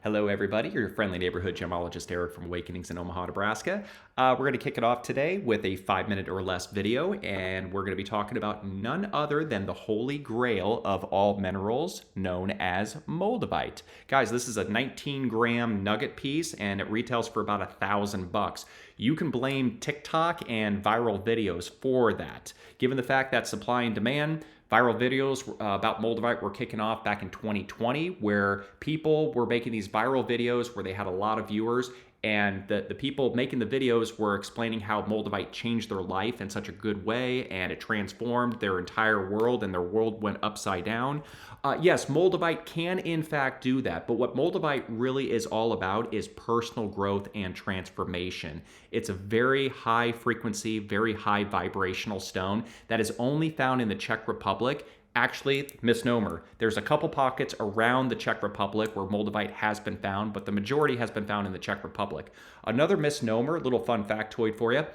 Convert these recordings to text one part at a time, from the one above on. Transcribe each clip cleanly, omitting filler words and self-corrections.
Hello, everybody. Your friendly neighborhood gemologist Eric from Awakenings in Omaha, Nebraska. We're going to kick it off today with a 5-minute or less video, and we're going to be talking about none other than the holy grail of all minerals, known as Moldavite. Guys, this is a 19-gram nugget piece, and it retails for about $1,000. You can blame TikTok and viral videos for that. Given the fact that supply and demand, viral videos about Moldavite were kicking off back in 2020, where people were making these viral videos where they had a lot of viewers, and the people making the videos were explaining how Moldavite changed their life in such a good way, and it transformed their entire world, and their world went upside down. Yes, Moldavite can in fact do that, but what Moldavite really is all about is personal growth and transformation. It's a very high frequency, very high vibrational stone that is only found in the Czech Republic. Actually, misnomer. There's a couple pockets around the Czech Republic where Moldavite has been found, but the majority has been found in the Czech Republic. Another misnomer, little fun factoid for you.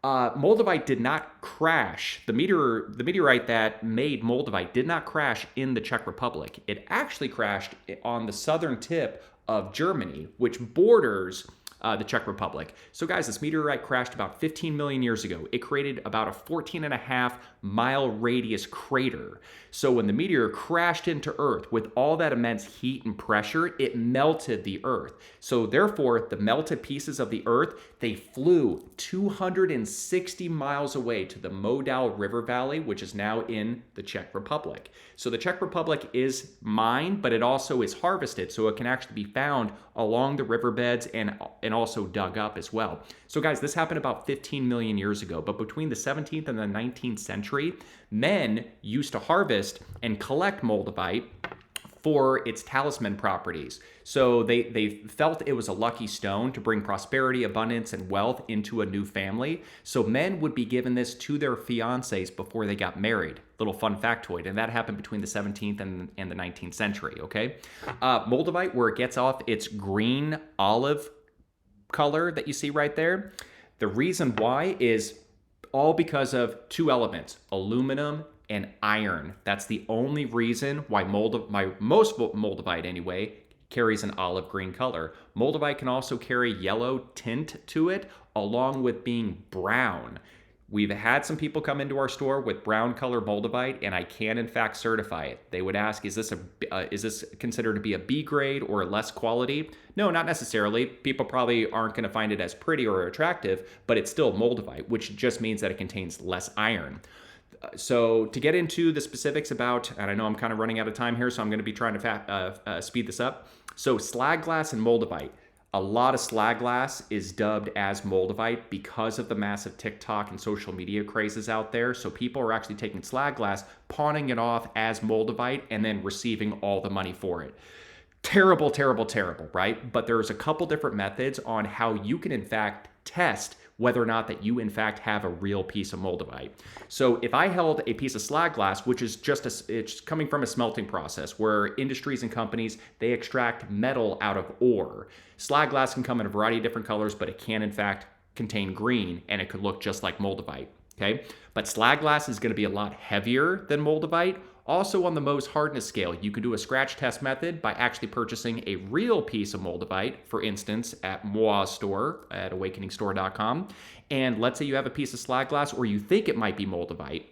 Moldavite did not crash. The meteorite that made Moldavite did not crash in the Czech Republic. It actually crashed on the southern tip of Germany, which borders the Czech Republic. So guys, this meteorite crashed about 15 million years ago. It created about a 14.5-mile radius crater. So when the meteor crashed into Earth with all that immense heat and pressure, it melted the Earth. So therefore, the melted pieces of the Earth, they flew 260 miles away to the Moldau River Valley, which is now in the Czech Republic. So the Czech Republic is mined, but it also is harvested, so it can actually be found along the riverbeds and also dug up as well. So guys, this happened about 15 million years ago, but between the 17th and the 19th century, men used to harvest and collect Moldavite for its talisman properties. So they felt it was a lucky stone to bring prosperity, abundance, and wealth into a new family. So men would be given this to their fiancés before they got married. Little fun factoid, and that happened between the 17th and the 19th century, okay? Moldavite, where it gets off its green olive color that you see right there, the reason why is all because of two elements, aluminum and iron. That's the only reason why most Moldavite anyway carries an olive green color. Moldavite can also carry yellow tint to it, along with being brown. We've had some people come into our store with brown color Moldavite, and I can in fact certify it. They would ask, is this considered to be a B grade or less quality? No, not necessarily. People probably aren't going to find it as pretty or attractive, but it's still Moldavite, which just means that it contains less iron. So to get into the specifics about, and I know I'm kind of running out of time here, so I'm going to be trying to speed this up. So slag glass and Moldavite. A lot of slag glass is dubbed as Moldavite because of the massive TikTok and social media crazes out there. So people are actually taking slag glass, pawning it off as Moldavite, and then receiving all the money for it. Terrible, terrible, terrible, right? But there's a couple different methods on how you can in fact test whether or not that you in fact have a real piece of Moldavite. So if I held a piece of slag glass, which is it's coming from a smelting process where industries and companies, they extract metal out of ore. Slag glass can come in a variety of different colors, but it can in fact contain green, and it could look just like Moldavite, okay? But slag glass is gonna be a lot heavier than Moldavite. Also on the Mohs hardness scale, you can do a scratch test method by actually purchasing a real piece of Moldavite, for instance, at Moa's store at awakeningstore.com. And let's say you have a piece of slag glass, or you think it might be Moldavite.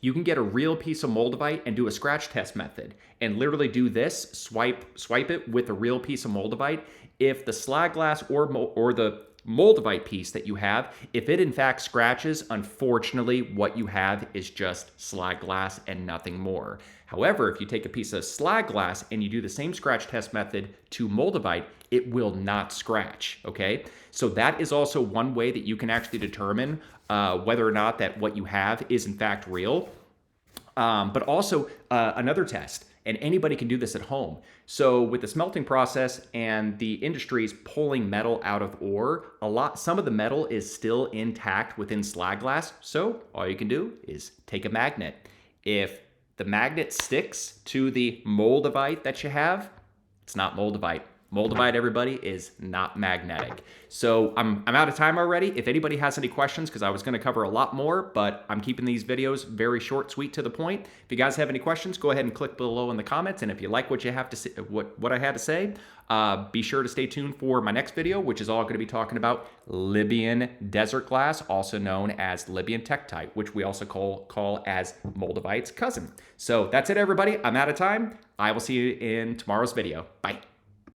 You can get a real piece of Moldavite and do a scratch test method and literally do this, swipe it with a real piece of Moldavite. If the slag glass or the Moldavite piece that you have, if it in fact scratches, unfortunately, what you have is just slag glass and nothing more. However, if you take a piece of slag glass and you do the same scratch test method to Moldavite, it will not scratch, okay? So that is also one way that you can actually determine whether or not that what you have is in fact real. But also another test, and anybody can do this at home. So with the smelting process and the industries pulling metal out of ore, some of the metal is still intact within slag glass. So all you can do is take a magnet. If the magnet sticks to the Moldavite that you have, it's not Moldavite. Moldavite, everybody, is not magnetic. So I'm out of time already. If anybody has any questions, because I was going to cover a lot more, but I'm keeping these videos very short, sweet, to the point. If you guys have any questions, go ahead and click below in the comments. And if you like what you have to say, what I had to say, be sure to stay tuned for my next video, which is all going to be talking about Libyan desert glass, also known as Libyan tektite, which we also call as Moldavite's cousin. So that's it, everybody. I'm out of time. I will see you in tomorrow's video. Bye.